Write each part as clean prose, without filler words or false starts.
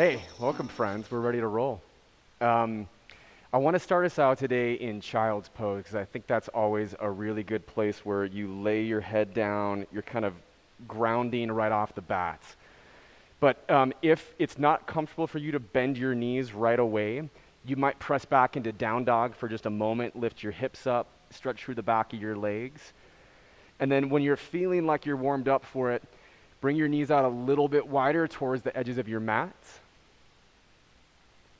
Okay, welcome friends. We're ready to roll. I want to start us out today in child's pose because I think that's always a really good place where you lay your head down, you're kind of grounding right off the bat. But if it's not comfortable for you to bend your knees right away, you might press back into down dog for just a moment, lift your hips up, stretch through the back of your legs. And then when you're feeling like you're warmed up for it, bring your knees out a little bit wider towards the edges of your mat.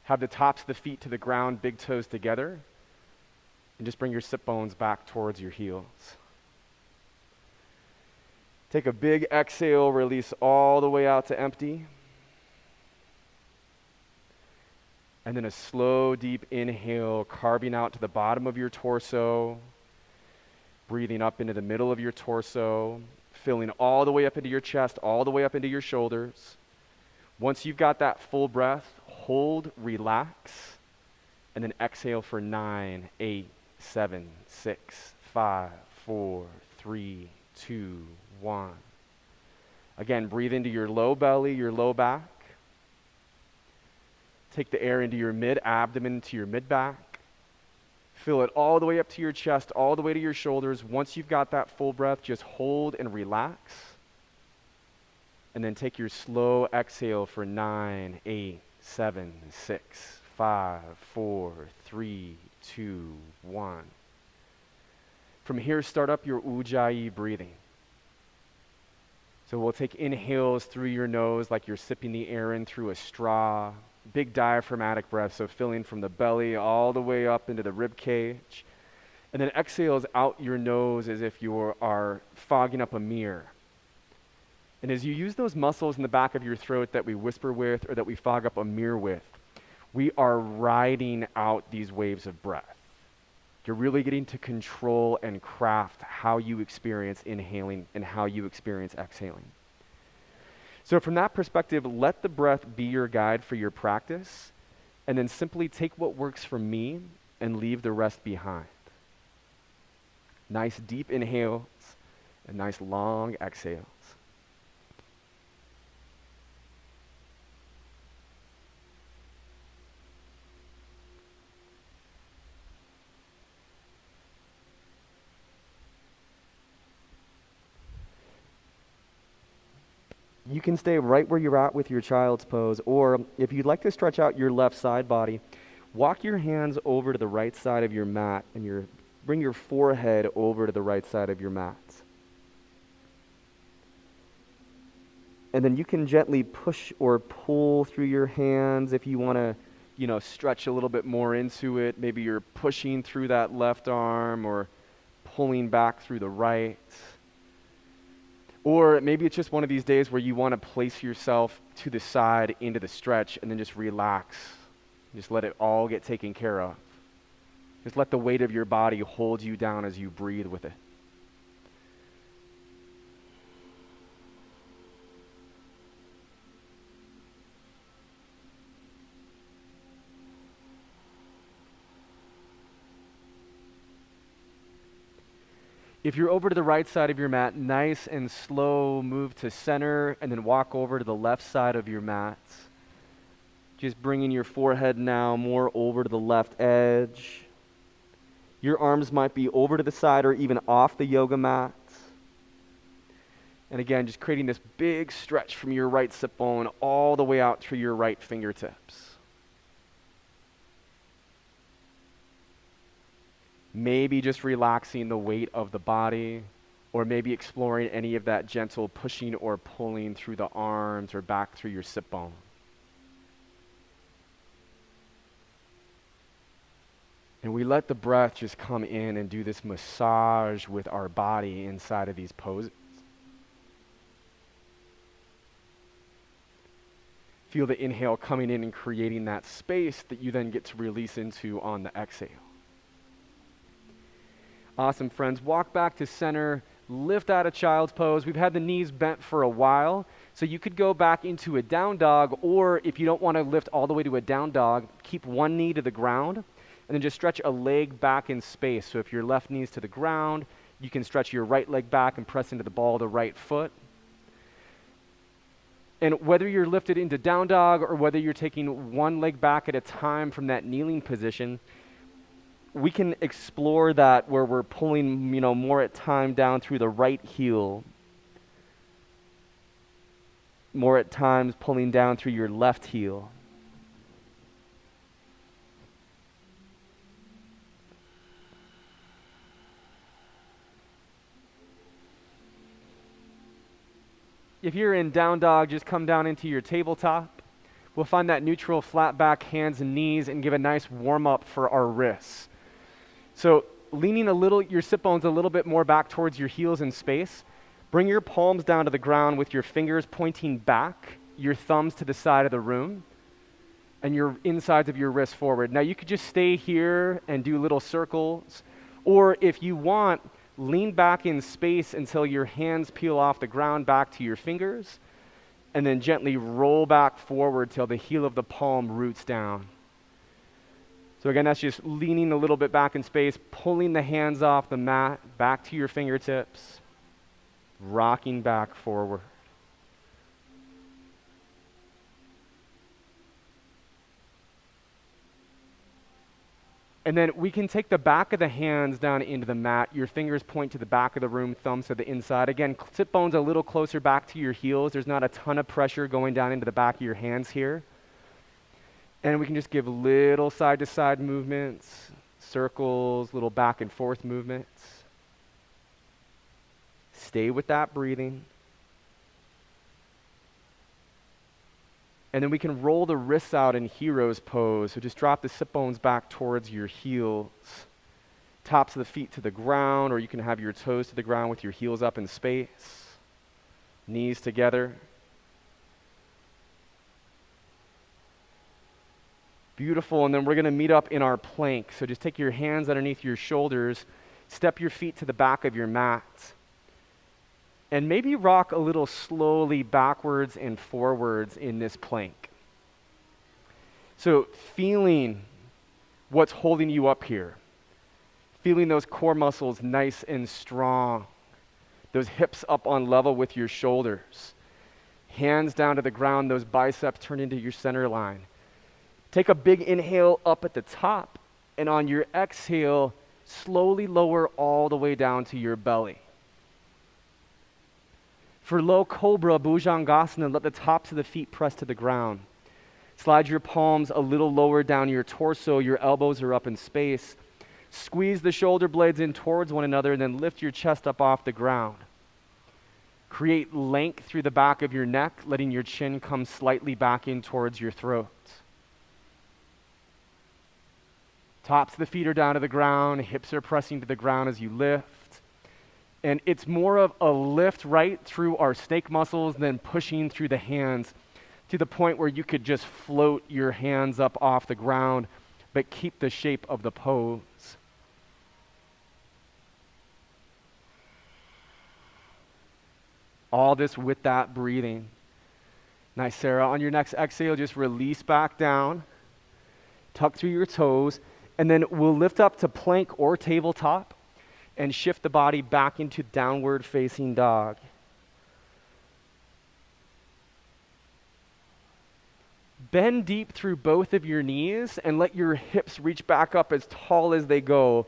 Have the tops of the feet to the ground, big toes together. And just bring your sit bones back towards your heels. Take a big exhale, release all the way out to empty. And then a slow, deep inhale, carving out to the bottom of your torso. Breathing up into the middle of your torso. Filling all the way up into your chest, all the way up into your shoulders. Once you've got that full breath, hold, relax, and then exhale for 9, 8, 7, 6, 5, 4, 3, 2, 1. Again, breathe into your low belly, your low back. Take the air into your mid-abdomen, to your mid-back. Fill it all the way up to your chest, all the way to your shoulders. Once you've got that full breath, just hold and relax. And then take your slow exhale for 9, 8, 7, 6, 5, 4, 3, 2, 1. From here, start up your Ujjayi breathing. So we'll take inhales through your nose like you're sipping the air in through a straw. Big diaphragmatic breath, so filling from the belly all the way up into the rib cage. And then exhales out your nose as if you are fogging up a mirror. And as you use those muscles in the back of your throat that we whisper with or that we fog up a mirror with, we are riding out these waves of breath. You're really getting to control and craft how you experience inhaling and how you experience exhaling. So from that perspective, let the breath be your guide for your practice, and then simply take what works for me and leave the rest behind. Nice deep inhales and nice long exhales. You can stay right where you're at with your child's pose, or if you'd like to stretch out your left side body, walk your hands over to the right side of your mat and bring your forehead over to the right side of your mat. And then you can gently push or pull through your hands if you want to, stretch a little bit more into it. Maybe you're pushing through that left arm or pulling back through the right. Or maybe it's just one of these days where you want to place yourself to the side into the stretch and then just relax. Just let it all get taken care of. Just let the weight of your body hold you down as you breathe with it. If you're over to the right side of your mat, nice and slow, move to center and then walk over to the left side of your mat. Just bringing your forehead now more over to the left edge. Your arms might be over to the side or even off the yoga mat. And again, just creating this big stretch from your right sit bone all the way out through your right fingertips. Maybe just relaxing the weight of the body, or maybe exploring any of that gentle pushing or pulling through the arms or back through your sit bone. And we let the breath just come in and do this massage with our body inside of these poses. Feel the inhale coming in and creating that space that you then get to release into on the exhale. Awesome, friends. Walk back to center, lift out of child's pose. We've had the knees bent for a while, so you could go back into a down dog, or if you don't want to lift all the way to a down dog, keep one knee to the ground, and then just stretch a leg back in space. So if your left knee's to the ground, you can stretch your right leg back and press into the ball of the right foot. And whether you're lifted into down dog or whether you're taking one leg back at a time from that kneeling position, we can explore that where we're pulling, more at time down through the right heel, more at times pulling down through your left heel. If you're in down dog, just come down into your tabletop. We'll find that neutral flat back, hands and knees, and give a nice warm up for our wrists. So leaning your sit bones a little bit more back towards your heels in space. Bring your palms down to the ground with your fingers pointing back, your thumbs to the side of the room, and your insides of your wrists forward. Now you could just stay here and do little circles, or if you want, lean back in space until your hands peel off the ground back to your fingers, and then gently roll back forward till the heel of the palm roots down. So again, that's just leaning a little bit back in space, pulling the hands off the mat, back to your fingertips, rocking back forward. And then we can take the back of the hands down into the mat. Your fingers point to the back of the room, thumbs to the inside. Again, sit bones a little closer back to your heels. There's not a ton of pressure going down into the back of your hands here. And we can just give little side-to-side movements, circles, little back and forth movements. Stay with that breathing. And then we can roll the wrists out in hero's pose. So just drop the sit bones back towards your heels. Tops of the feet to the ground, or you can have your toes to the ground with your heels up in space. Knees together. Beautiful, and then we're going to meet up in our plank. So just take your hands underneath your shoulders, step your feet to the back of your mat, and maybe rock a little slowly backwards and forwards in this plank. So feeling what's holding you up here, feeling those core muscles nice and strong, those hips up on level with your shoulders, hands down to the ground, those biceps turn into your center line. Take a big inhale up at the top, and on your exhale, slowly lower all the way down to your belly. For low Cobra Bhujangasana, let the tops of the feet press to the ground. Slide your palms a little lower down your torso, your elbows are up in space. Squeeze the shoulder blades in towards one another, and then lift your chest up off the ground. Create length through the back of your neck, letting your chin come slightly back in towards your throat. Tops of the feet are down to the ground, hips are pressing to the ground as you lift. And it's more of a lift right through our snake muscles than pushing through the hands to the point where you could just float your hands up off the ground, but keep the shape of the pose. All this with that breathing. Nice, Sarah. On your next exhale, just release back down, tuck through your toes, and then we'll lift up to plank or tabletop and shift the body back into downward facing dog. Bend deep through both of your knees and let your hips reach back up as tall as they go.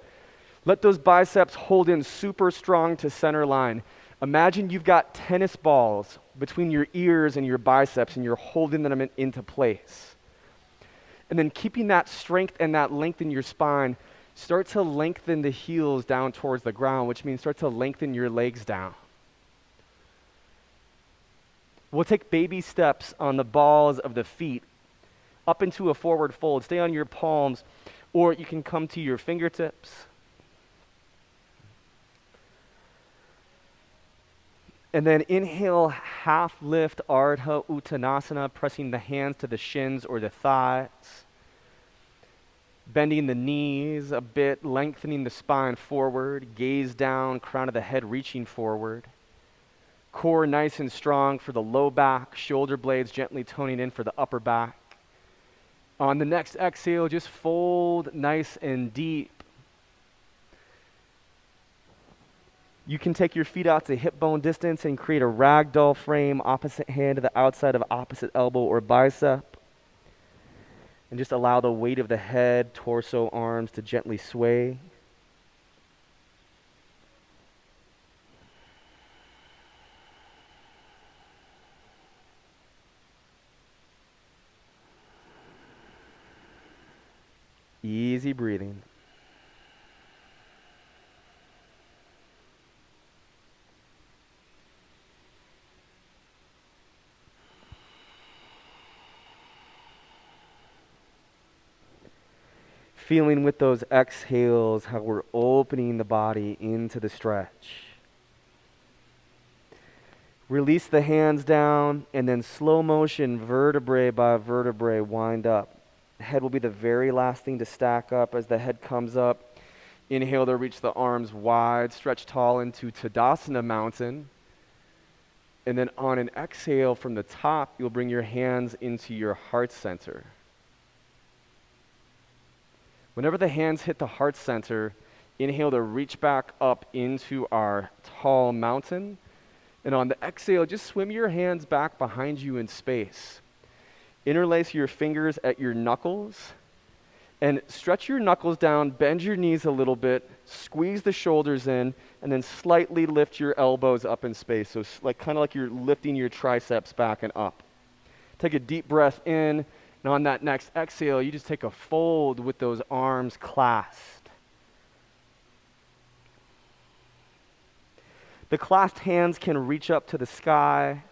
Let those biceps hold in super strong to center line. Imagine you've got tennis balls between your ears and your biceps and you're holding them into place. And then keeping that strength and that length in your spine, start to lengthen the heels down towards the ground, which means start to lengthen your legs down. We'll take baby steps on the balls of the feet up into a forward fold. Stay on your palms, or you can come to your fingertips. And then inhale, half lift, Ardha Uttanasana, pressing the hands to the shins or the thighs. Bending the knees a bit, lengthening the spine forward, gaze down, crown of the head reaching forward. Core nice and strong for the low back, shoulder blades gently toning in for the upper back. On the next exhale, just fold nice and deep. You can take your feet out to hip bone distance and create a ragdoll frame, opposite hand to the outside of opposite elbow or bicep. And just allow the weight of the head, torso, arms to gently sway. Easy breathing. Feeling with those exhales how we're opening the body into the stretch. Release the hands down and then slow motion, vertebrae by vertebrae, wind up. The head will be the very last thing to stack up as the head comes up. Inhale to reach the arms wide, stretch tall into Tadasana Mountain. And then on an exhale from the top, you'll bring your hands into your heart center. Whenever the hands hit the heart center, inhale to reach back up into our tall mountain. And on the exhale, just swim your hands back behind you in space. Interlace your fingers at your knuckles and stretch your knuckles down, bend your knees a little bit, squeeze the shoulders in, and then slightly lift your elbows up in space. So kind of like you're lifting your triceps back and up. Take a deep breath in, and on that next exhale, you just take a fold with those arms clasped. The clasped hands can reach up to the sky,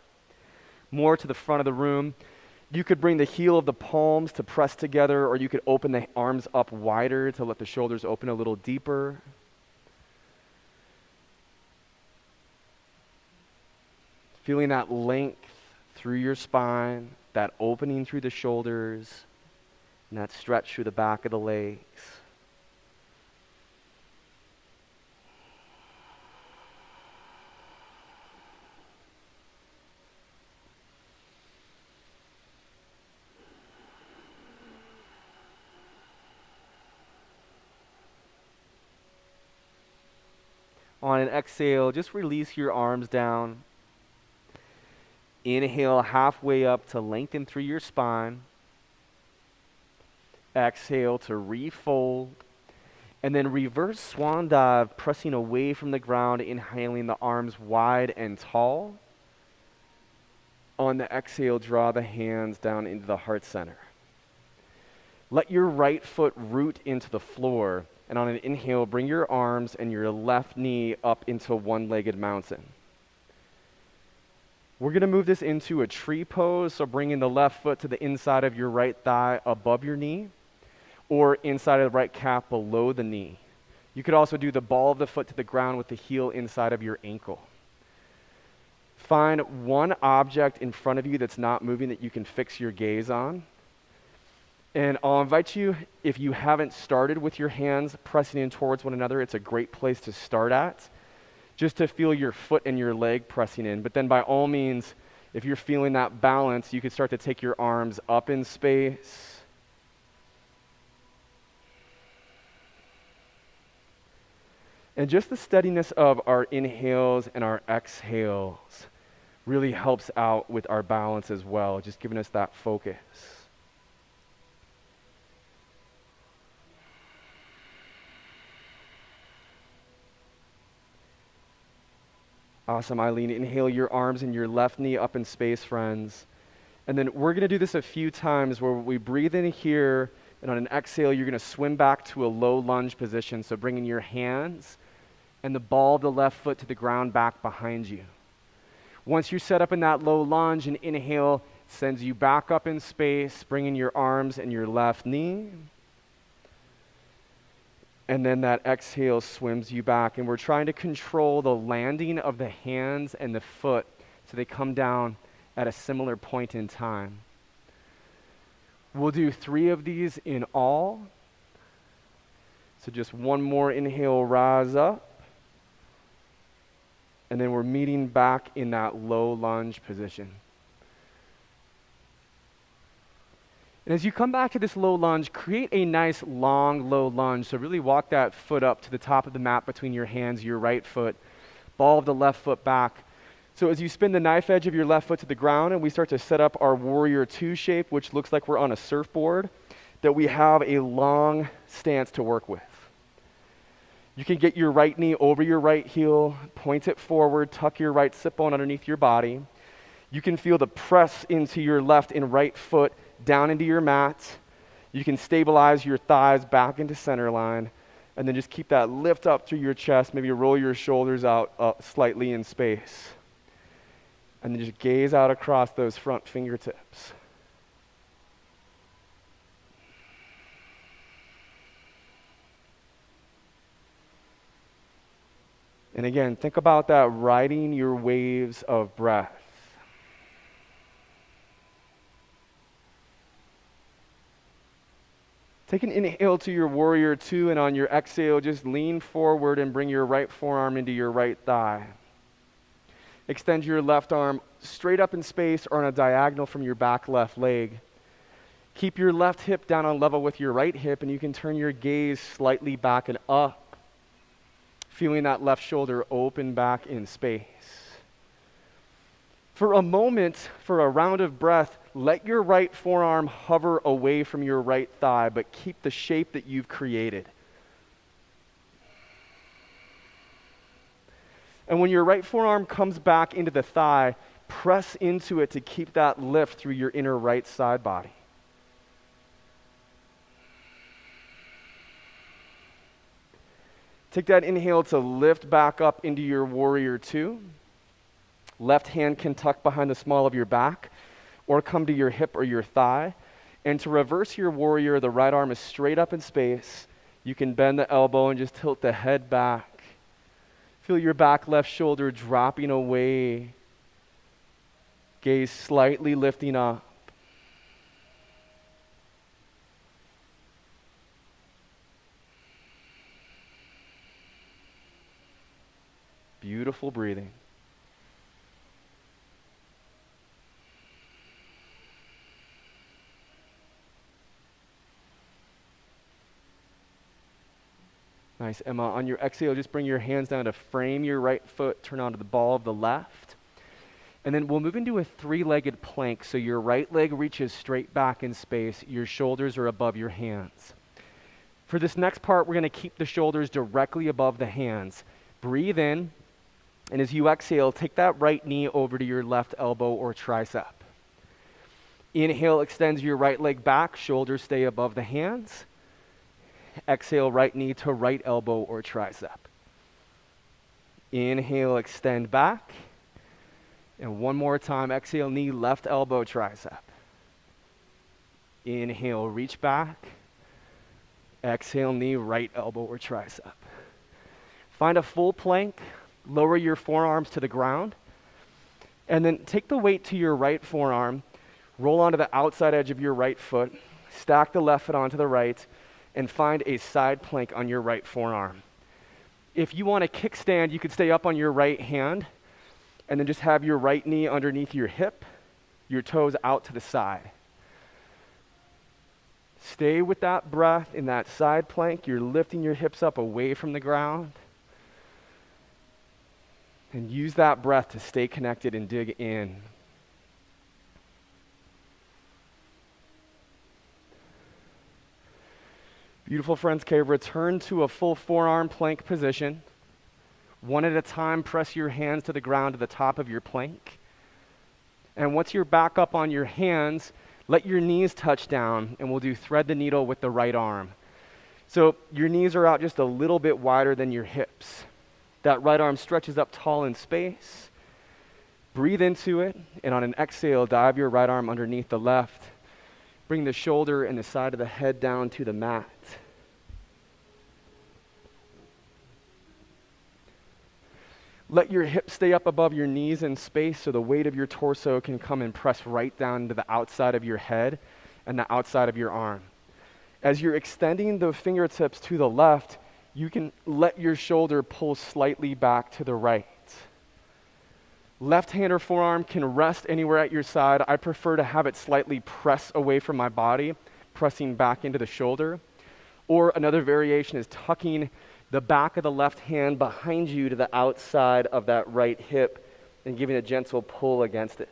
more to the front of the room. You could bring the heel of the palms to press together, or you could open the arms up wider to let the shoulders open a little deeper. Feeling that length through your spine, that opening through the shoulders, and that stretch through the back of the legs. On an exhale, just release your arms down. Inhale halfway up to lengthen through your spine. Exhale to refold. And then reverse swan dive, pressing away from the ground, inhaling the arms wide and tall. On the exhale, draw the hands down into the heart center. Let your right foot root into the floor. And on an inhale, bring your arms and your left knee up into one-legged mountain. We're going to move this into a tree pose, so bringing the left foot to the inside of your right thigh above your knee, or inside of the right calf below the knee. You could also do the ball of the foot to the ground with the heel inside of your ankle. Find one object in front of you that's not moving that you can fix your gaze on. And I'll invite you, if you haven't started with your hands pressing in towards one another, it's a great place to start at, just to feel your foot and your leg pressing in. But then by all means, if you're feeling that balance, you can start to take your arms up in space. And just the steadiness of our inhales and our exhales really helps out with our balance as well, just giving us that focus. Awesome, Eileen. Inhale your arms and your left knee up in space, friends. And then we're going to do this a few times where we breathe in here, and on an exhale, you're going to swim back to a low lunge position. So bringing your hands and the ball of the left foot to the ground back behind you. Once you're set up in that low lunge, an inhale sends you back up in space, bringing your arms and your left knee. And then that exhale swims you back. And we're trying to control the landing of the hands and the foot so they come down at a similar point in time. We'll do 3 of these in all. So just one more inhale, rise up. And then we're meeting back in that low lunge position. And as you come back to this low lunge, create a nice long low lunge. So really walk that foot up to the top of the mat between your hands, your right foot. Ball of the left foot back. So as you spin the knife edge of your left foot to the ground and we start to set up our warrior two shape, which looks like we're on a surfboard, that we have a long stance to work with. You can get your right knee over your right heel, point it forward, tuck your right sit bone underneath your body. You can feel the press into your left and right foot down into your mat. You can stabilize your thighs back into center line, and then just keep that lift up through your chest. Maybe roll your shoulders out slightly in space. And then just gaze out across those front fingertips. And again, think about that riding your waves of breath. Take an inhale to your warrior two, and on your exhale, just lean forward and bring your right forearm into your right thigh. Extend your left arm straight up in space or on a diagonal from your back left leg. Keep your left hip down on level with your right hip, and you can turn your gaze slightly back and up, feeling that left shoulder open back in space. For a moment, for a round of breath, let your right forearm hover away from your right thigh, but keep the shape that you've created. And when your right forearm comes back into the thigh, press into it to keep that lift through your inner right side body. Take that inhale to lift back up into your warrior two. Left hand can tuck behind the small of your back or come to your hip or your thigh. And to reverse your warrior, the right arm is straight up in space. You can bend the elbow and just tilt the head back. Feel your back left shoulder dropping away. Gaze slightly lifting up. Beautiful breathing. Nice, Emma. On your exhale, just bring your hands down to frame your right foot, turn onto the ball of the left. And then we'll move into a three-legged plank. So your right leg reaches straight back in space. Your shoulders are above your hands. For this next part, we're going to keep the shoulders directly above the hands. Breathe in, and as you exhale, take that right knee over to your left elbow or tricep. Inhale, extends your right leg back, shoulders stay above the hands. Exhale, right knee to right elbow or tricep. Inhale, extend back. And one more time, exhale, knee, left elbow, tricep. Inhale, reach back. Exhale, knee, right elbow or tricep. Find a full plank, lower your forearms to the ground, and then take the weight to your right forearm, roll onto the outside edge of your right foot, stack the left foot onto the right, and find a side plank on your right forearm. If you want a kickstand, you could stay up on your right hand and then just have your right knee underneath your hip, your toes out to the side. Stay with that breath in that side plank. You're lifting your hips up away from the ground. And use that breath to stay connected and dig in. Beautiful friends, okay, return to a full forearm plank position. One at a time, press your hands to the ground to the top of your plank. And once you're back up on your hands, let your knees touch down, and we'll do thread the needle with the right arm. So your knees are out just a little bit wider than your hips. That right arm stretches up tall in space. Breathe into it, and on an exhale, dive your right arm underneath the left. Bring the shoulder and the side of the head down to the mat. Let your hips stay up above your knees in space so the weight of your torso can come and press right down into the outside of your head and the outside of your arm. As you're extending the fingertips to the left, you can let your shoulder pull slightly back to the right. Left hand or forearm can rest anywhere at your side. I prefer to have it slightly press away from my body, pressing back into the shoulder. Or another variation is tucking The back of the left hand behind you to the outside of that right hip and giving a gentle pull against it.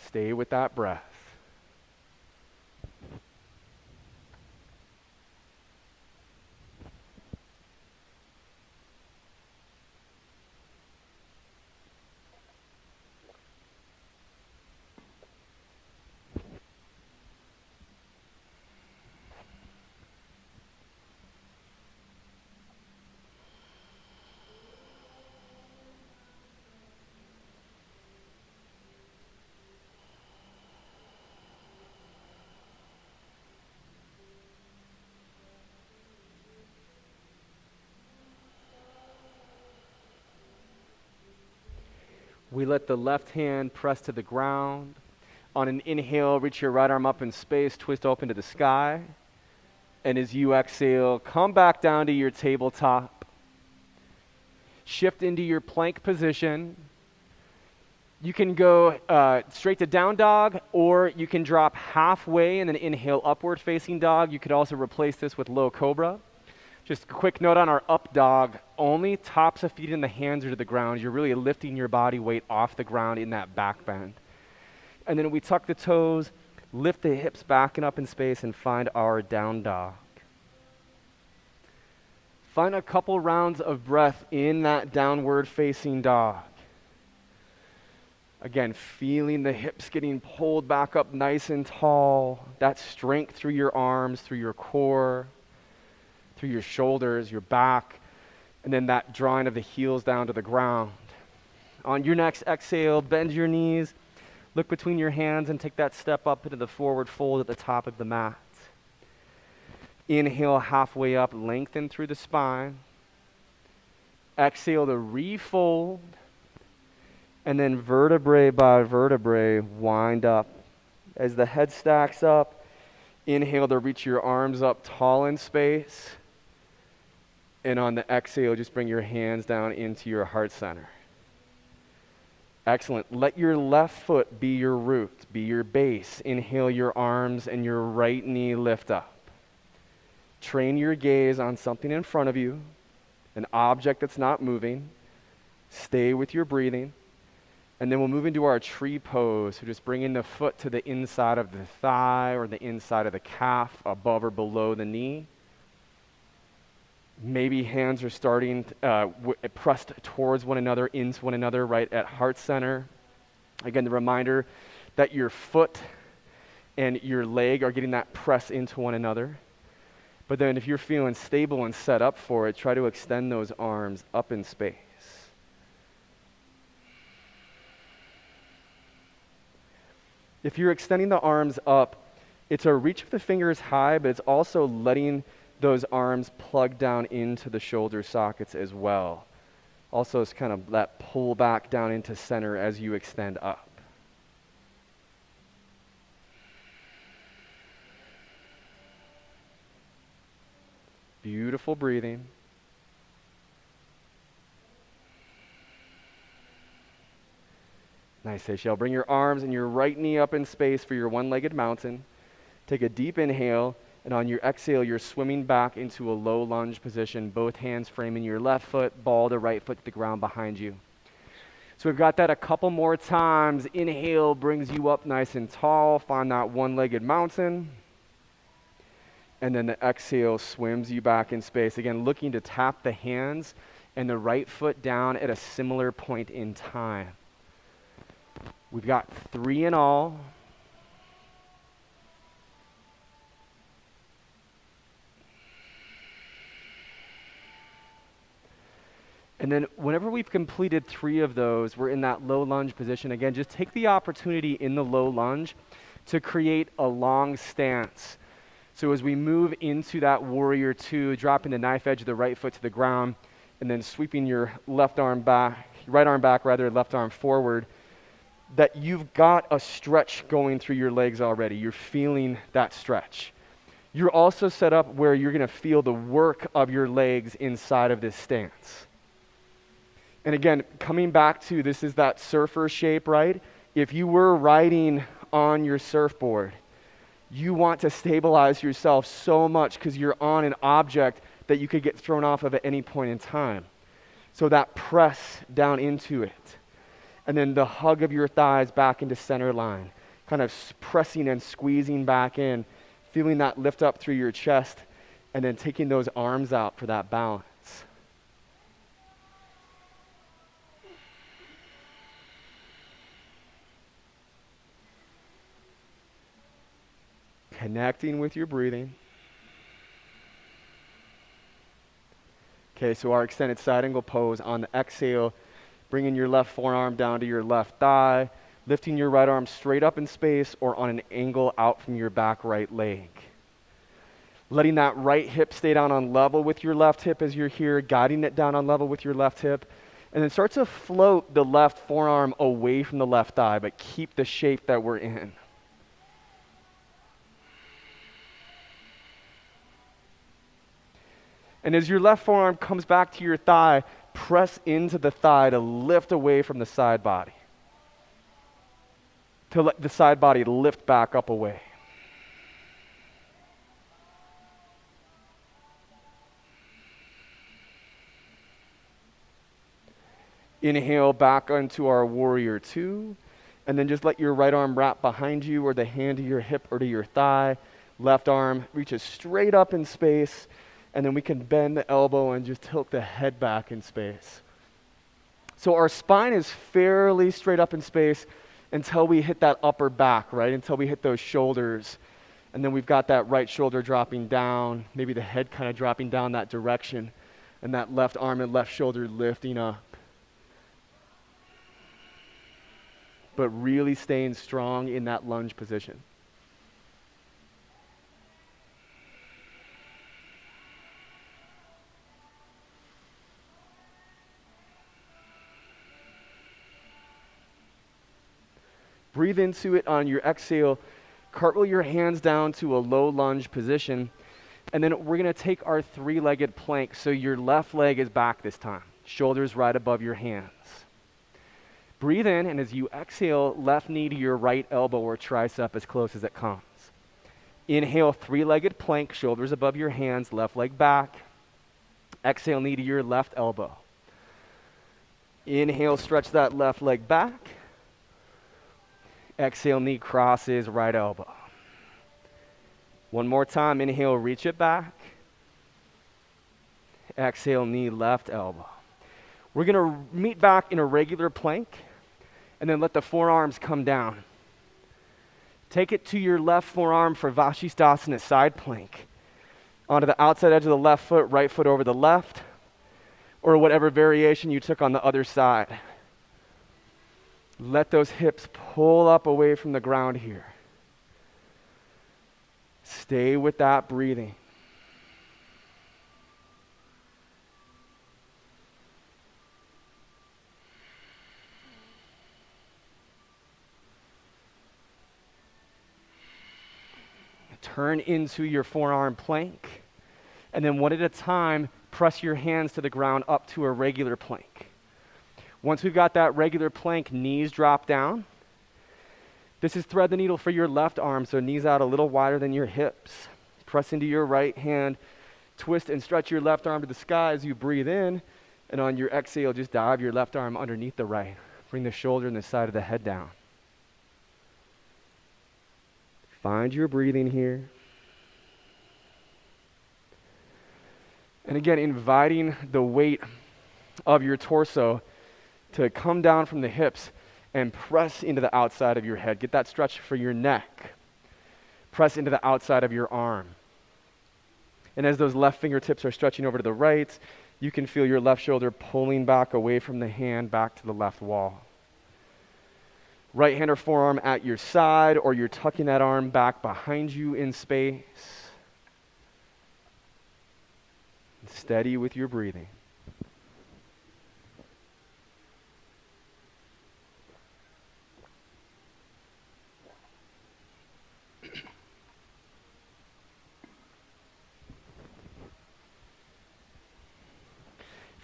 Stay with that breath. We let the left hand press to the ground. On an inhale, reach your right arm up in space, twist open to the sky. And as you exhale, come back down to your tabletop. Shift into your plank position. You can go straight to down dog, or you can drop halfway and then inhale upward facing dog. You could also replace this with low cobra. Just a quick note on our up dog, only tops of feet and the hands are to the ground. You're really lifting your body weight off the ground in that back bend. And then we tuck the toes, lift the hips back and up in space, and find our down dog. Find a couple rounds of breath in that downward facing dog. Again, feeling the hips getting pulled back up nice and tall. That strength through your arms, through your core, through your shoulders, your back, and then that drawing of the heels down to the ground. On your next exhale, bend your knees, look between your hands, and take that step up into the forward fold at the top of the mat. Inhale halfway up, lengthen through the spine. Exhale to refold, and then vertebrae by vertebrae, wind up. As the head stacks up, inhale to reach your arms up tall in space. And on the exhale, just bring your hands down into your heart center. Excellent. Let your left foot be your root, be your base. Inhale your arms and your right knee lift up. Train your gaze on something in front of you, an object that's not moving. Stay with your breathing. And then we'll move into our tree pose. So just bringing the foot to the inside of the thigh or the inside of the calf, above or below the knee. Maybe hands are starting pressed towards one another, into one another, right at heart center. Again, the reminder that your foot and your leg are getting that press into one another. But then if you're feeling stable and set up for it, try to extend those arms up in space. If you're extending the arms up, it's a reach of the fingers high, but it's also letting those arms plug down into the shoulder sockets as well. Also, it's kind of that pull back down into center as you extend up. Beautiful breathing. Nice, Seychelles. Bring your arms and your right knee up in space for your one-legged mountain. Take a deep inhale. And on your exhale, you're swimming back into a low lunge position, both hands framing your left foot, ball the right foot to the ground behind you. So we've got that a couple more times. Inhale brings you up nice and tall. Find that one-legged mountain. And then the exhale swims you back in space. Again, looking to tap the hands and the right foot down at a similar point in time. We've got 3 in all. And then whenever we've completed 3 of those, we're in that low lunge position. Again, just take the opportunity in the low lunge to create a long stance. So as we move into that warrior 2, dropping the knife edge of the right foot to the ground, and then sweeping your right arm back, left arm forward, that you've got a stretch going through your legs already. You're feeling that stretch. You're also set up where you're going to feel the work of your legs inside of this stance. And again, coming back to this is that surfer shape, right? If you were riding on your surfboard, you want to stabilize yourself so much because you're on an object that you could get thrown off of at any point in time. So that press down into it. And then the hug of your thighs back into center line, kind of pressing and squeezing back in, feeling that lift up through your chest, and then taking those arms out for that balance. Connecting with your breathing. Okay, so our extended side angle pose. On the exhale, bringing your left forearm down to your left thigh, lifting your right arm straight up in space or on an angle out from your back right leg. Letting that right hip stay down on level with your left hip as you're here, guiding it down on level with your left hip, and then start to float the left forearm away from the left thigh, but keep the shape that we're in. And as your left forearm comes back to your thigh, press into the thigh to lift away from the side body. To let the side body lift back up away. Inhale back onto our warrior two, and then just let your right arm wrap behind you or the hand to your hip or to your thigh. Left arm reaches straight up in space, and then we can bend the elbow and just tilt the head back in space. So our spine is fairly straight up in space until we hit that upper back, right? Until we hit those shoulders. And then we've got that right shoulder dropping down, maybe the head kind of dropping down that direction, and that left arm and left shoulder lifting up. But really staying strong in that lunge position. Breathe into it on your exhale. Cartwheel your hands down to a low lunge position. And then we're going to take our three-legged plank. So your left leg is back this time. Shoulders right above your hands. Breathe in, and as you exhale, left knee to your right elbow or tricep as close as it comes. Inhale, three-legged plank, shoulders above your hands, left leg back. Exhale, knee to your left elbow. Inhale, stretch that left leg back. Exhale, knee crosses, right elbow. One more time, inhale, reach it back. Exhale, knee, left elbow. We're going to meet back in a regular plank, and then let the forearms come down. Take it to your left forearm for Vashisthasana side plank. Onto the outside edge of the left foot, right foot over the left, or whatever variation you took on the other side. Let those hips pull up away from the ground here. Stay with that breathing. Turn into your forearm plank, and then one at a time, press your hands to the ground up to a regular plank. Once we've got that regular plank, knees drop down. This is thread the needle for your left arm, so knees out a little wider than your hips. Press into your right hand, twist and stretch your left arm to the sky as you breathe in, and on your exhale, just dive your left arm underneath the right. Bring the shoulder and the side of the head down. Find your breathing here. And again, inviting the weight of your torso to come down from the hips and press into the outside of your head. Get that stretch for your neck. Press into the outside of your arm. And as those left fingertips are stretching over to the right, you can feel your left shoulder pulling back away from the hand, back to the left wall. Right hand or forearm at your side, or you're tucking that arm back behind you in space. Steady with your breathing.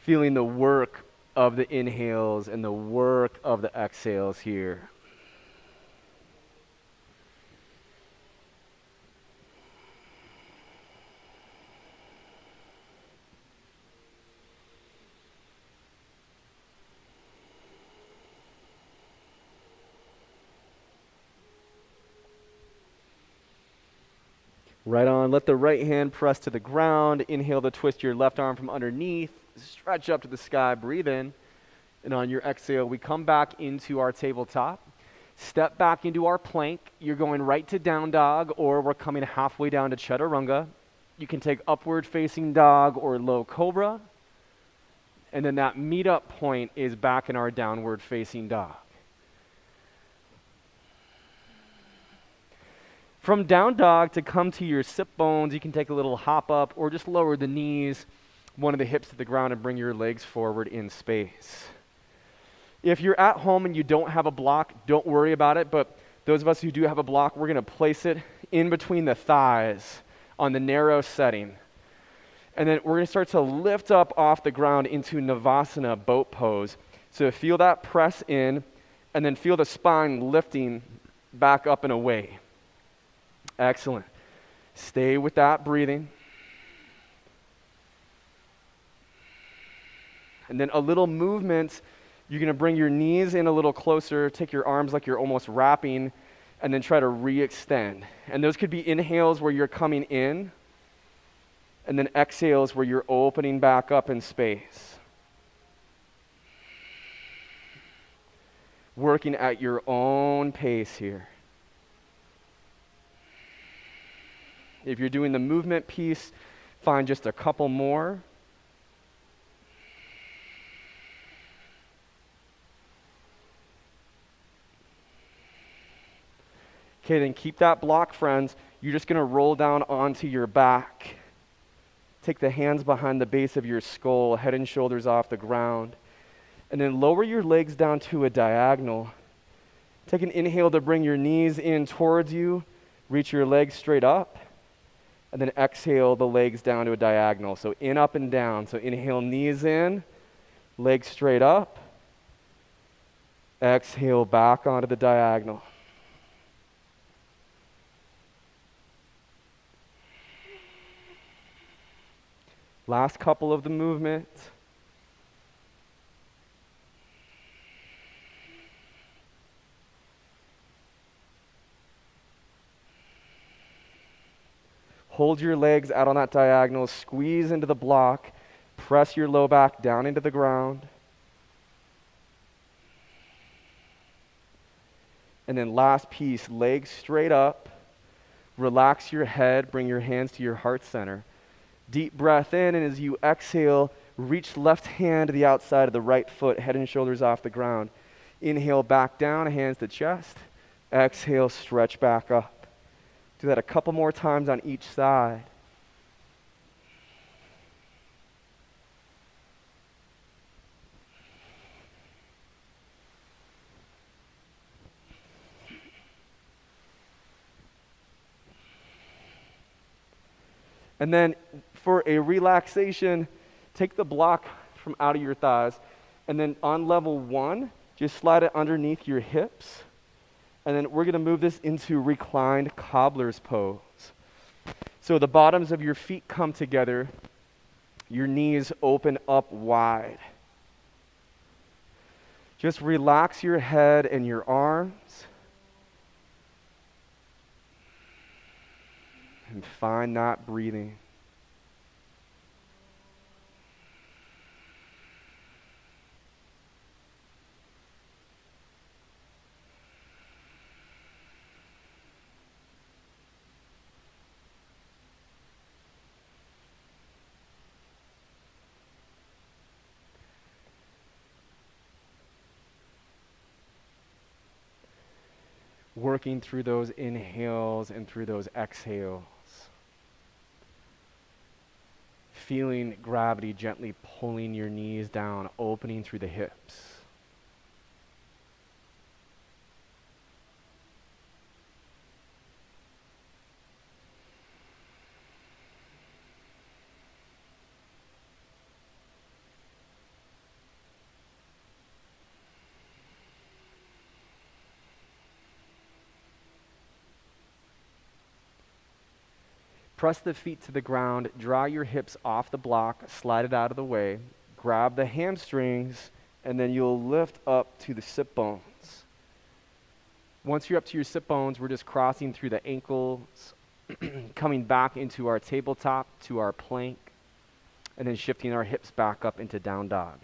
Feeling the work of the inhales and the work of the exhales here. Right on. Let the right hand press to the ground. Inhale to twist your left arm from underneath. Stretch up to the sky. Breathe in. And on your exhale, we come back into our tabletop. Step back into our plank. You're going right to down dog, or we're coming halfway down to chaturanga. You can take upward facing dog or low cobra. And then that meetup point is back in our downward facing dog. From down dog to come to your sit bones, you can take a little hop up or just lower the knees, one of the hips to the ground, and bring your legs forward in space. If you're at home and you don't have a block, don't worry about it, but those of us who do have a block, we're going to place it in between the thighs on the narrow setting. And then we're going to start to lift up off the ground into Navasana, boat pose. So feel that press in, and then feel the spine lifting back up and away. Excellent. Stay with that breathing. And then a little movement. You're going to bring your knees in a little closer, take your arms like you're almost wrapping, and then try to re-extend. And those could be inhales where you're coming in, and then exhales where you're opening back up in space. Working at your own pace here. If you're doing the movement piece, find just a couple more. Okay, then keep that block, friends. You're just going to roll down onto your back. Take the hands behind the base of your skull, head and shoulders off the ground. And then lower your legs down to a diagonal. Take an inhale to bring your knees in towards you. Reach your legs straight up. And then exhale the legs down to a diagonal. So in, up, and down. So inhale, knees in, legs straight up. Exhale back onto the diagonal. Last couple of the movement. Hold your legs out on that diagonal, squeeze into the block, press your low back down into the ground. And then last piece, legs straight up, relax your head, bring your hands to your heart center. Deep breath in, and as you exhale, reach left hand to the outside of the right foot, head and shoulders off the ground. Inhale back down, hands to chest. Exhale, stretch back up. Do that a couple more times on each side. And then for a relaxation, take the block from out of your thighs, and then on level 1, just slide it underneath your hips. And then we're going to move this into reclined cobbler's pose. So the bottoms of your feet come together, your knees open up wide. Just relax your head and your arms. And find that breathing. Working through those inhales and through those exhales. Feeling gravity gently pulling your knees down, opening through the hips. Press the feet to the ground, draw your hips off the block, slide it out of the way, grab the hamstrings, and then you'll lift up to the sit bones. Once you're up to your sit bones, we're just crossing through the ankles, coming back into our tabletop, to our plank, and then shifting our hips back up into down dog.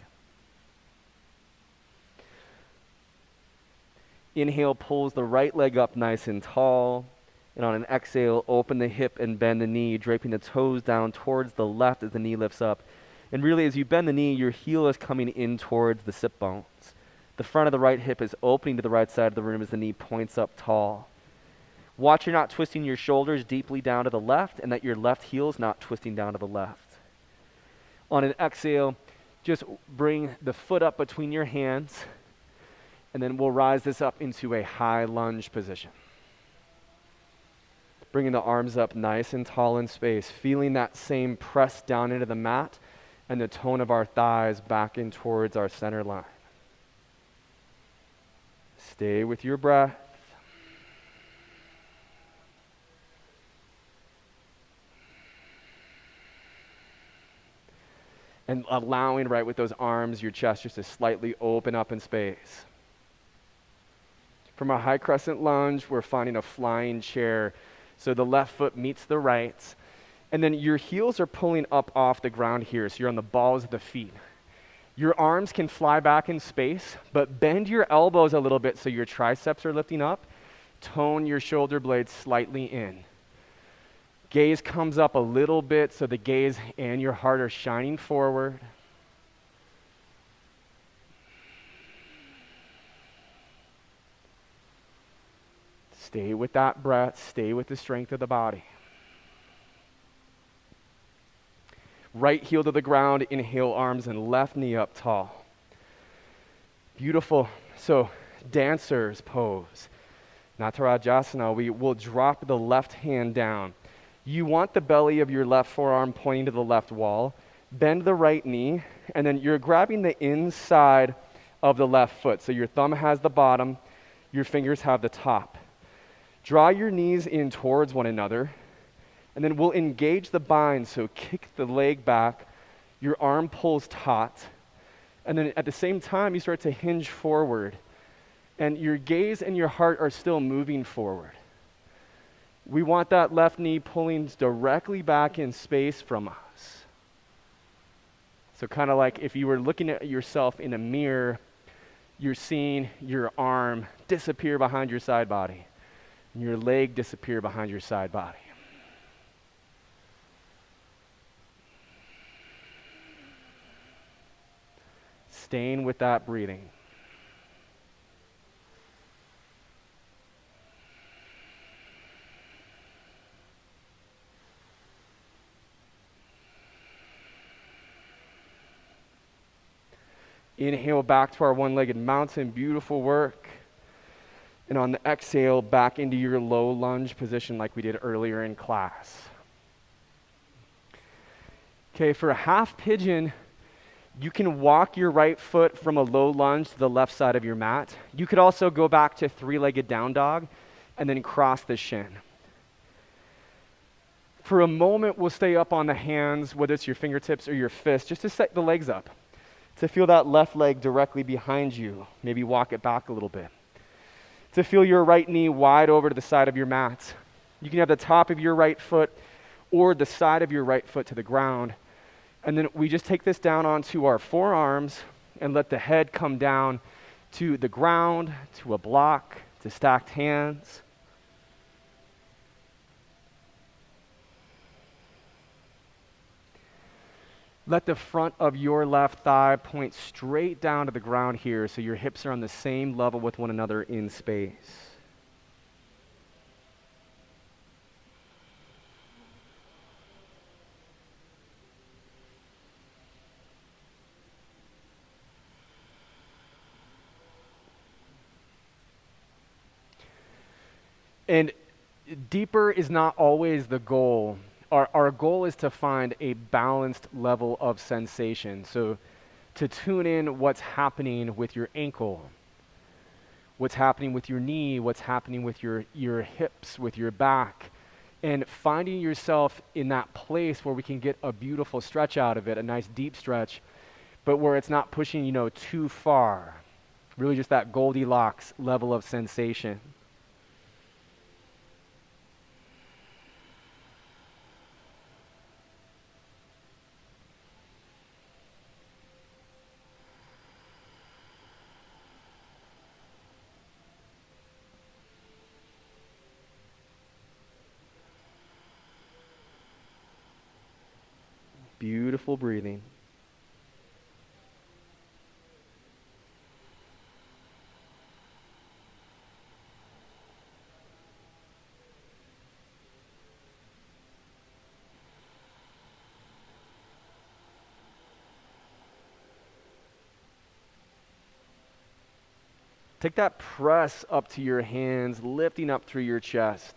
Inhale pulls the right leg up nice and tall. And on an exhale, open the hip and bend the knee, draping the toes down towards the left as the knee lifts up. And really, as you bend the knee, your heel is coming in towards the sit bones. The front of the right hip is opening to the right side of the room as the knee points up tall. Watch you're not twisting your shoulders deeply down to the left, and that your left heel is not twisting down to the left. On an exhale, just bring the foot up between your hands, and then we'll rise this up into a high lunge position. Bringing the arms up nice and tall in space, feeling that same press down into the mat and the tone of our thighs back in towards our center line. Stay with your breath. And allowing, right, with those arms, your chest just to slightly open up in space. From a high crescent lunge, we're finding a flying chair. So the left foot meets the right, and then your heels are pulling up off the ground here, so you're on the balls of the feet. Your arms can fly back in space, but bend your elbows a little bit so your triceps are lifting up. Tone your shoulder blades slightly in. Gaze comes up a little bit so the gaze and your heart are shining forward. Stay with that breath. Stay with the strength of the body. Right heel to the ground. Inhale, arms and left knee up tall. Beautiful. So, dancer's pose. Natarajasana. We will drop the left hand down. You want the belly of your left forearm pointing to the left wall. Bend the right knee, and then you're grabbing the inside of the left foot. So your thumb has the bottom, your fingers have the top. Draw your knees in towards one another, and then we'll engage the bind, so kick the leg back, your arm pulls taut, and then at the same time you start to hinge forward, and your gaze and your heart are still moving forward. We want that left knee pulling directly back in space from us. So kind of like if you were looking at yourself in a mirror, you're seeing your arm disappear behind your side body, and your leg disappear behind your side body. Staying with that breathing. Inhale back to our one-legged mountain, beautiful work. And on the exhale, back into your low lunge position like we did earlier in class. Okay, for a half pigeon, you can walk your right foot from a low lunge to the left side of your mat. You could also go back to three-legged down dog and then cross the shin. For a moment, we'll stay up on the hands, whether it's your fingertips or your fists, just to set the legs up, to feel that left leg directly behind you. Maybe walk it back a little bit. To feel your right knee wide over to the side of your mat. You can have the top of your right foot or the side of your right foot to the ground. And then we just take this down onto our forearms and let the head come down to the ground, to a block, to stacked hands. Let the front of your left thigh point straight down to the ground here so your hips are on the same level with one another in space. And deeper is not always the goal. Our goal is to find a balanced level of sensation. So to tune in what's happening with your ankle, what's happening with your knee, what's happening with your hips, with your back, and finding yourself in that place where we can get a beautiful stretch out of it, a nice deep stretch, but where it's not pushing, too far. Really just that Goldilocks level of sensation. Beautiful breathing. Take that press up to your hands, lifting up through your chest.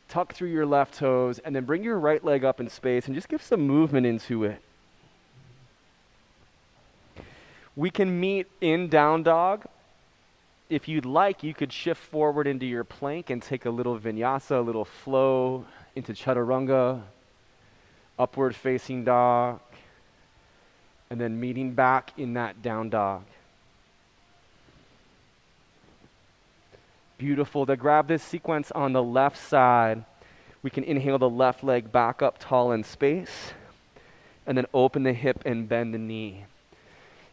Tuck through your left toes, and then bring your right leg up in space and just give some movement into it. We can meet in down dog. If you'd like, you could shift forward into your plank and take a little vinyasa, a little flow into chaturanga, upward facing dog, and then meeting back in that down dog. Beautiful. To grab this sequence on the left side, we can inhale the left leg back up tall in space, and then open the hip and bend the knee.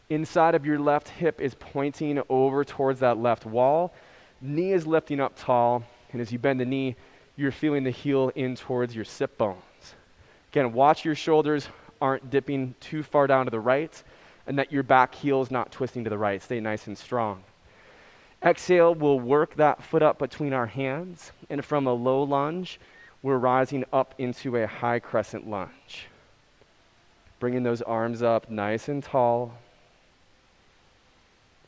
Inside of your left hip is pointing over towards that left wall. Knee is lifting up tall, and as you bend the knee, you're feeling the heel in towards your sit bones. Again, watch your shoulders aren't dipping too far down to the right, and that your back heel is not twisting to the right. Stay nice and strong. Exhale, we'll work that foot up between our hands, and from a low lunge, we're rising up into a high crescent lunge. Bringing those arms up nice and tall,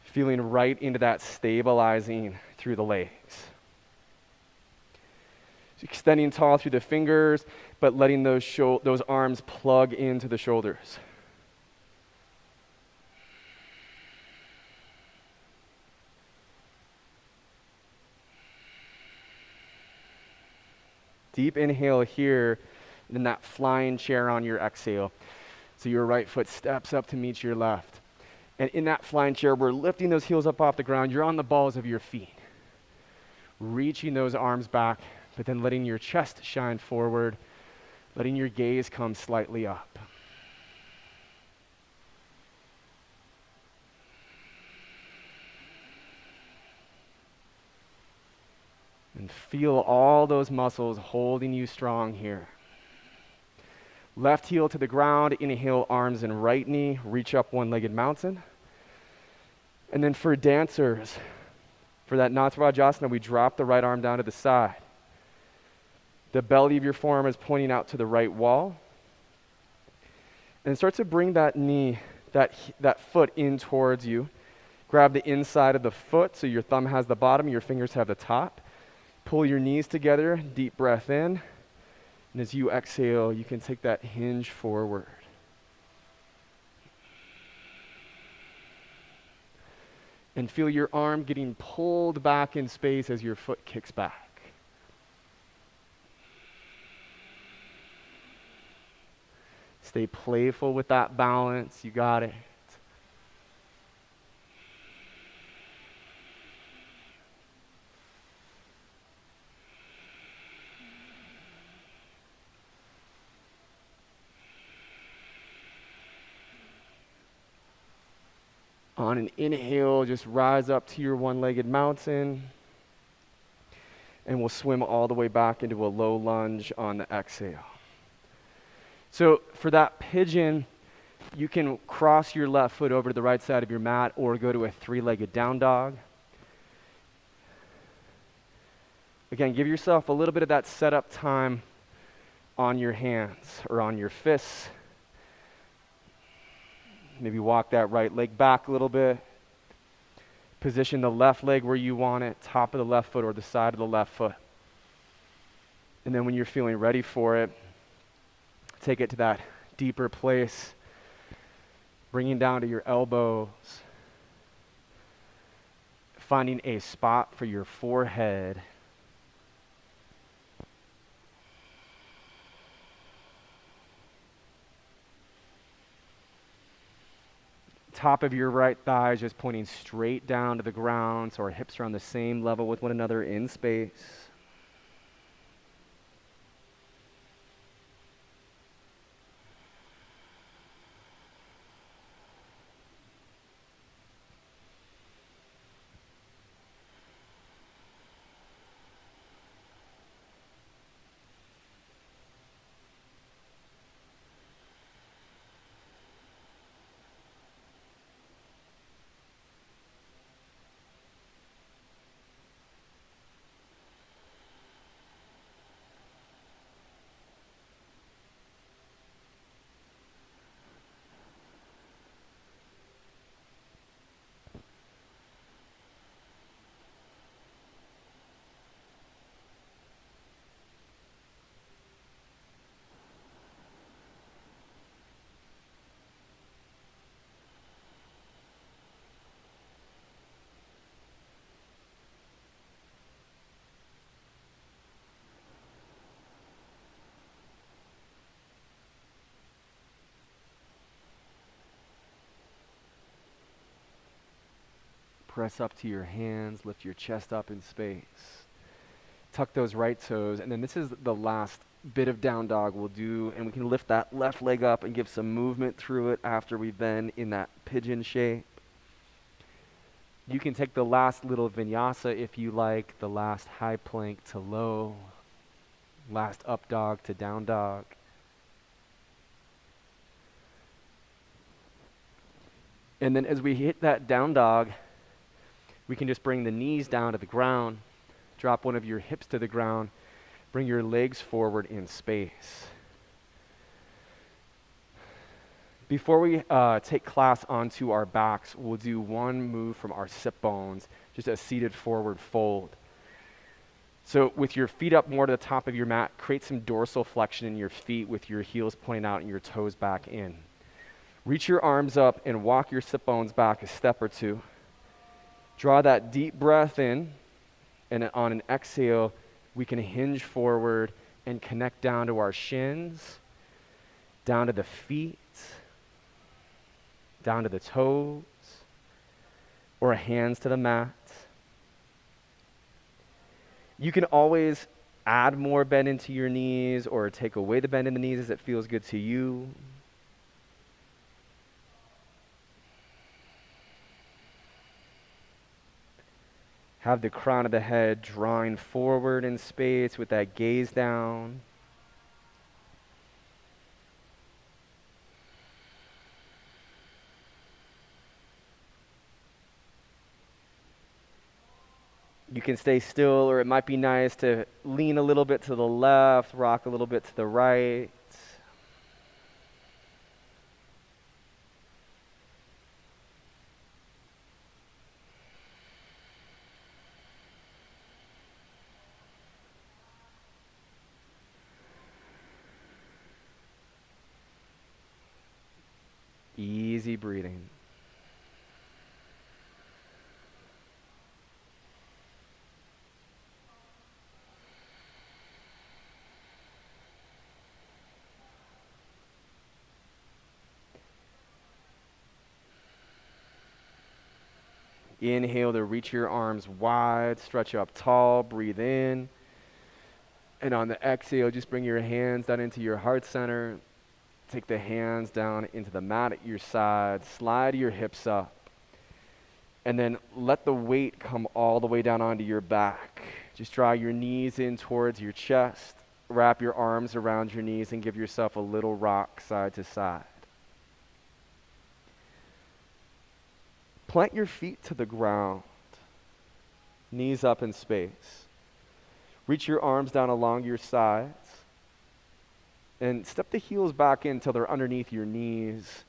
feeling right into that stabilizing through the legs. So extending tall through the fingers, but letting those arms plug into the shoulders. Deep inhale here, and then that flying chair on your exhale. So your right foot steps up to meet your left. And in that flying chair, we're lifting those heels up off the ground. You're on the balls of your feet. Reaching those arms back, but then letting your chest shine forward, letting your gaze come slightly up. And feel all those muscles holding you strong here. Left heel to the ground, inhale, arms and right knee, reach up one-legged mountain. And then for dancers, for that Natarajasana, we drop the right arm down to the side. The belly of your forearm is pointing out to the right wall. And start to bring that knee, that foot in towards you. Grab the inside of the foot so your thumb has the bottom, your fingers have the top. Pull your knees together, deep breath in. And as you exhale, you can take that hinge forward. And feel your arm getting pulled back in space as your foot kicks back. Stay playful with that balance. You got it. On an inhale, just rise up to your one-legged mountain. And we'll swim all the way back into a low lunge on the exhale. So for that pigeon, you can cross your left foot over to the right side of your mat or go to a three-legged down dog. Again, give yourself a little bit of that setup time on your hands or on your fists. Maybe walk that right leg back a little bit. Position the left leg where you want it, top of the left foot or the side of the left foot. And then when you're feeling ready for it, take it to that deeper place, bringing down to your elbows, finding a spot for your forehead. top of your right thigh is just pointing straight down to the ground, so our hips are on the same level with one another in space. Press up to your hands, lift your chest up in space. Tuck those right toes, and then this is the last bit of down dog we'll do, and we can lift that left leg up and give some movement through it after we've been in that pigeon shape. You can take the last little vinyasa if you like, the last high plank to low, last up dog to down dog. And then as we hit that down dog, we can just bring the knees down to the ground, drop one of your hips to the ground, bring your legs forward in space. Before we take class onto our backs, we'll do one move from our sit bones, just a seated forward fold. So with your feet up more to the top of your mat, create some dorsal flexion in your feet with your heels pointing out and your toes back in. Reach your arms up and walk your sit bones back a step or two. Draw that deep breath in, and on an exhale, we can hinge forward and connect down to our shins, down to the feet, down to the toes, or hands to the mat. You can always add more bend into your knees or take away the bend in the knees as it feels good to you. Have the crown of the head drawing forward in space with that gaze down. You can stay still, or it might be nice to lean a little bit to the left, rock a little bit to the right. Easy breathing. Inhale to reach your arms wide, stretch up tall, breathe in. And on the exhale, just bring your hands down into your heart center. Take the hands down into the mat at your side, slide your hips up. And then let the weight come all the way down onto your back. Just draw your knees in towards your chest. Wrap your arms around your knees and give yourself a little rock side to side. Plant your feet to the ground, knees up in space. Reach your arms down along your sides and step the heels back in until they're underneath your knees.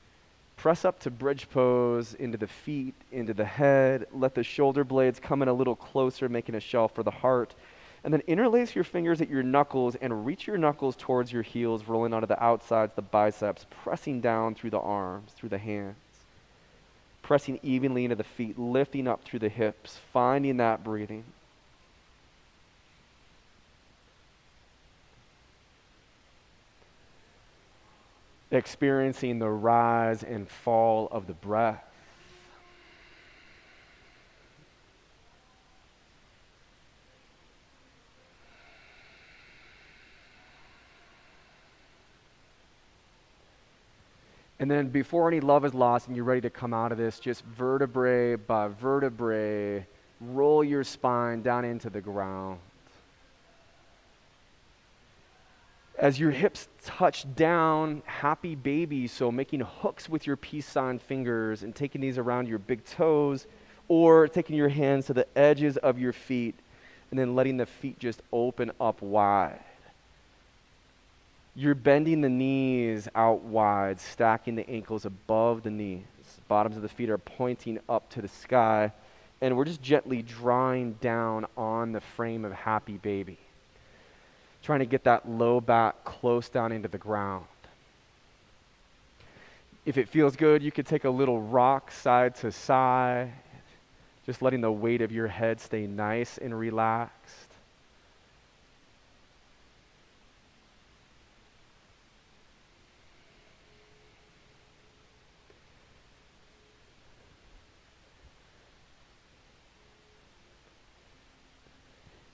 Press up to bridge pose, into the feet, into the head. Let the shoulder blades come in a little closer, making a shelf for the heart. And then interlace your fingers at your knuckles and reach your knuckles towards your heels, rolling onto the outsides, the biceps, pressing down through the arms, through the hands. Pressing evenly into the feet, lifting up through the hips, finding that breathing. Experiencing the rise and fall of the breath. And then before any love is lost and you're ready to come out of this, just vertebrae by vertebrae, roll your spine down into the ground. As your hips touch down, happy baby, so making hooks with your peace sign fingers and taking these around your big toes, or taking your hands to the edges of your feet and then letting the feet just open up wide. You're bending the knees out wide, stacking the ankles above the knees. Bottoms of the feet are pointing up to the sky, and we're just gently drawing down on the frame of happy baby, trying to get that low back close down into the ground. If it feels good, you could take a little rock side to side, just letting the weight of your head stay nice and relaxed.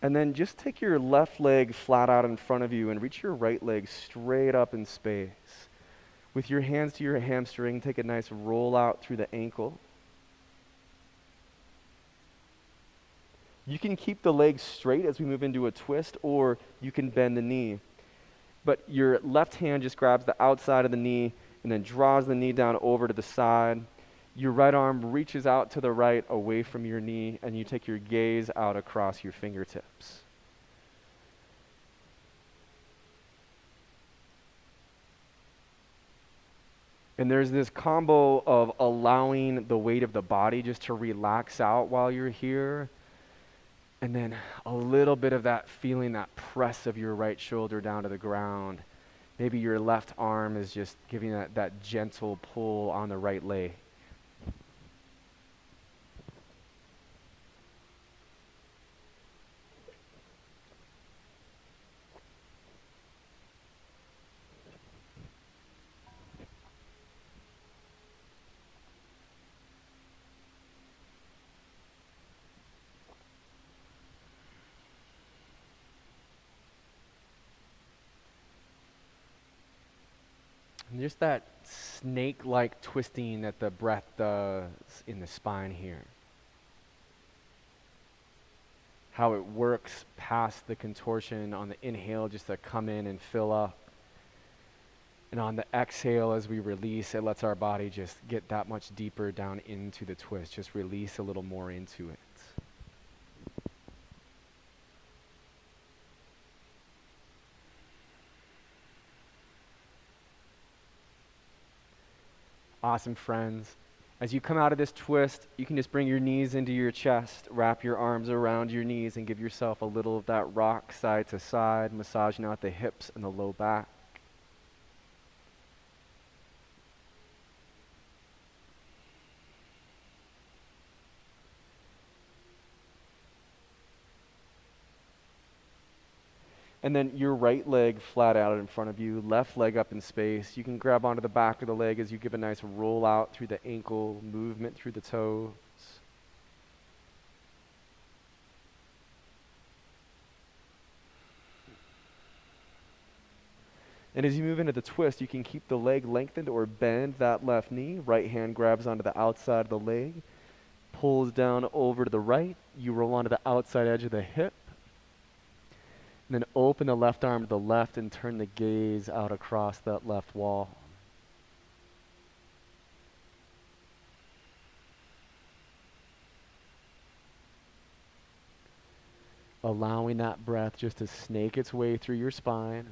And then just take your left leg flat out in front of you and reach your right leg straight up in space. With your hands to your hamstring, take a nice roll out through the ankle. You can keep the leg straight as we move into a twist, or you can bend the knee. But your left hand just grabs the outside of the knee and then draws the knee down over to the side. Your right arm reaches out to the right away from your knee, and you take your gaze out across your fingertips. And there's this combo of allowing the weight of the body just to relax out while you're here, and then a little bit of that feeling, that press of your right shoulder down to the ground. Maybe your left arm is just giving that gentle pull on the right leg. And just that snake-like twisting that the breath does in the spine here. How it works past the contortion on the inhale just to come in and fill up. And on the exhale as we release, it lets our body just get that much deeper down into the twist. Just release a little more into it. Awesome, friends. As you come out of this twist, you can just bring your knees into your chest, wrap your arms around your knees, and give yourself a little of that rock side to side, massaging out the hips and the low back. And then your right leg flat out in front of you, left leg up in space. You can grab onto the back of the leg as you give a nice roll out through the ankle, movement through the toes. And as you move into the twist, you can keep the leg lengthened or bend that left knee. Right hand grabs onto the outside of the leg, pulls down over to the right. You roll onto the outside edge of the hip. And then open the left arm to the left and turn the gaze out across that left wall. Allowing that breath just to snake its way through your spine.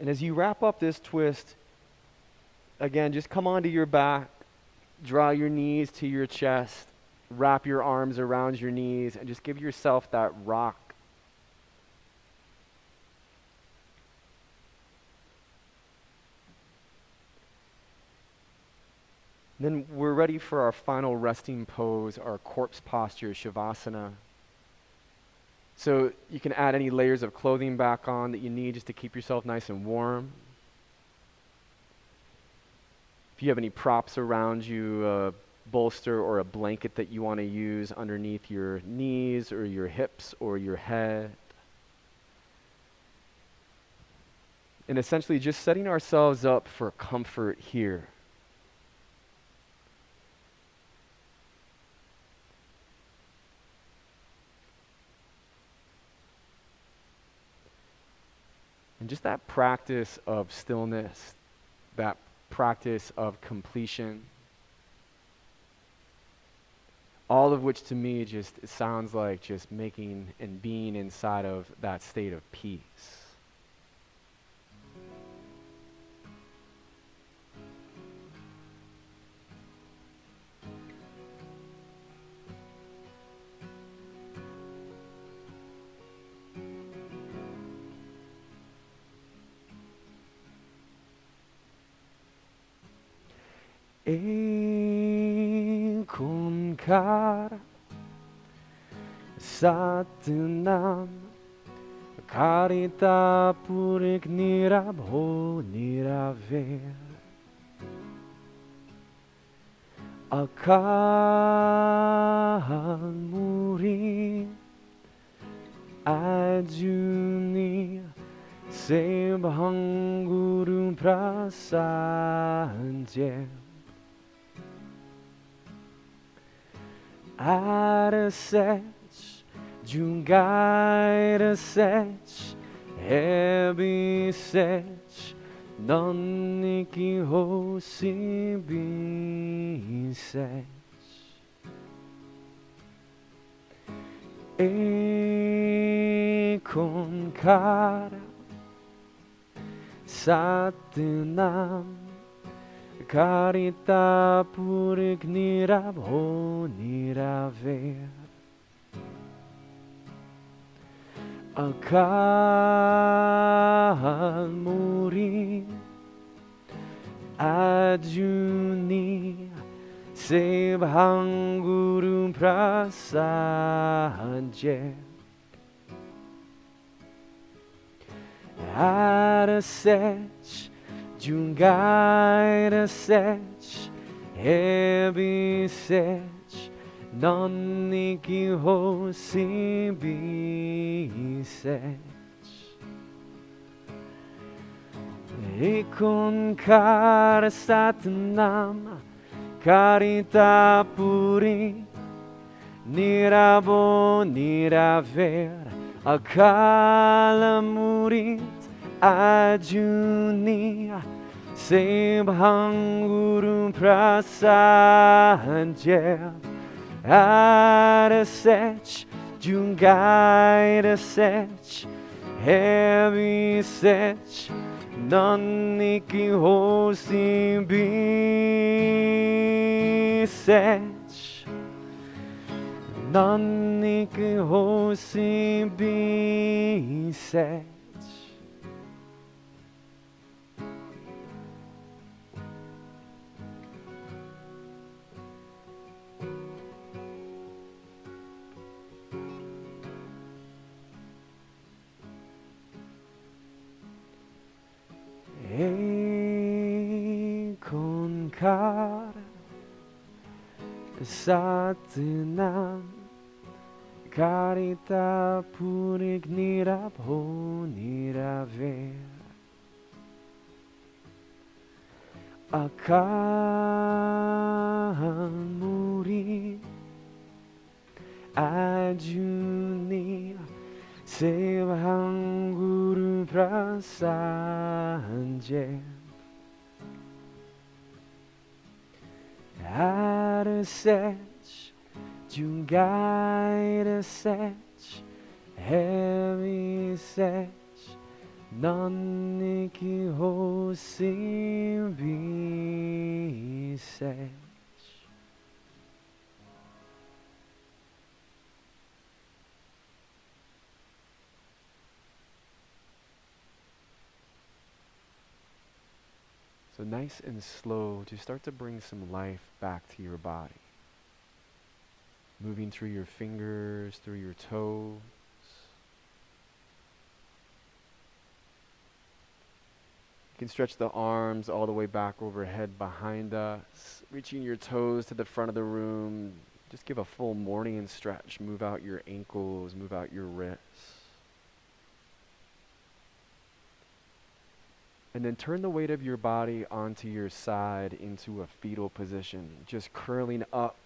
And as you wrap up this twist, again, just come onto your back, draw your knees to your chest, wrap your arms around your knees, and just give yourself that rock. Then we're ready for our final resting pose, our corpse posture, Shavasana. So you can add any layers of clothing back on that you need just to keep yourself nice and warm. If you have any props around you, a bolster or a blanket that you want to use underneath your knees or your hips or your head. And essentially just setting ourselves up for comfort here. And just that practice of stillness, that practice of completion, all of which to me just it sounds like just making and being inside of that state of peace. Ekunkara Satanam Karita Purik Nirabho Niraver Akal Muri Ajuni Sebhanguru Prasanje Arasech, Jungairasech, Ebisech, Noniki Hosibisech. Ekonkara, Satanam, Karita Purik Nirabho Niraver Akal Muri Ajuni Sebhanguru Prasanje Arasech Jungaira sech, heavy sech, noniki hosibi sech. Ekunkara satanam, karita puri, nirabo niraver, akala murit, ajuni, Sebhanguru Prasanje Arasech Jungaira sech Heavy sech Noniki Hosibi sech Noniki Hosibi sech. Ekonkara Satanam Karita Purik Nirabho Niraver Akal Muri Ajuni Sebhanguru Prasanje Arasech Jungaira sech Heavy sech Naniki ho simbi se. So nice and slow, just start to bring some life back to your body. Moving through your fingers, through your toes. You can stretch the arms all the way back overhead behind us, reaching your toes to the front of the room. Just give a full morning stretch. Move out your ankles, move out your wrists. And then turn the weight of your body onto your side into a fetal position, just curling up.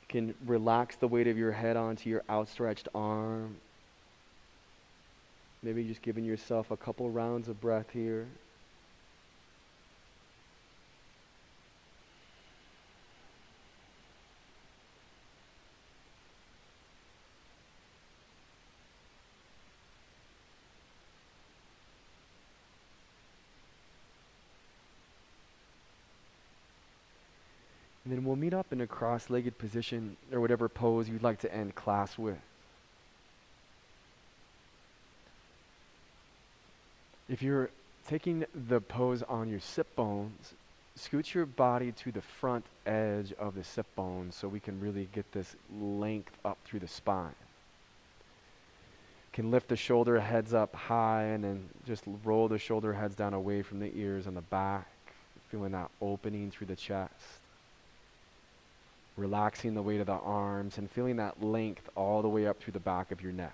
You can relax the weight of your head onto your outstretched arm. Maybe just giving yourself a couple rounds of breath here. And then we'll meet up in a cross-legged position or whatever pose you'd like to end class with. If you're taking the pose on your sit bones, scoot your body to the front edge of the sit bones so we can really get this length up through the spine. Can lift the shoulder heads up high and then just roll the shoulder heads down away from the ears on the back, feeling that opening through the chest. Relaxing the weight of the arms and feeling that length all the way up through the back of your neck.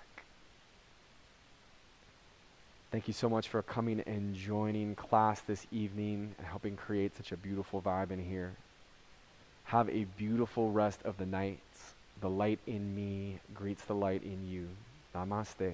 Thank you so much for coming and joining class this evening and helping create such a beautiful vibe in here. Have a beautiful rest of the night. The light in me greets the light in you. Namaste.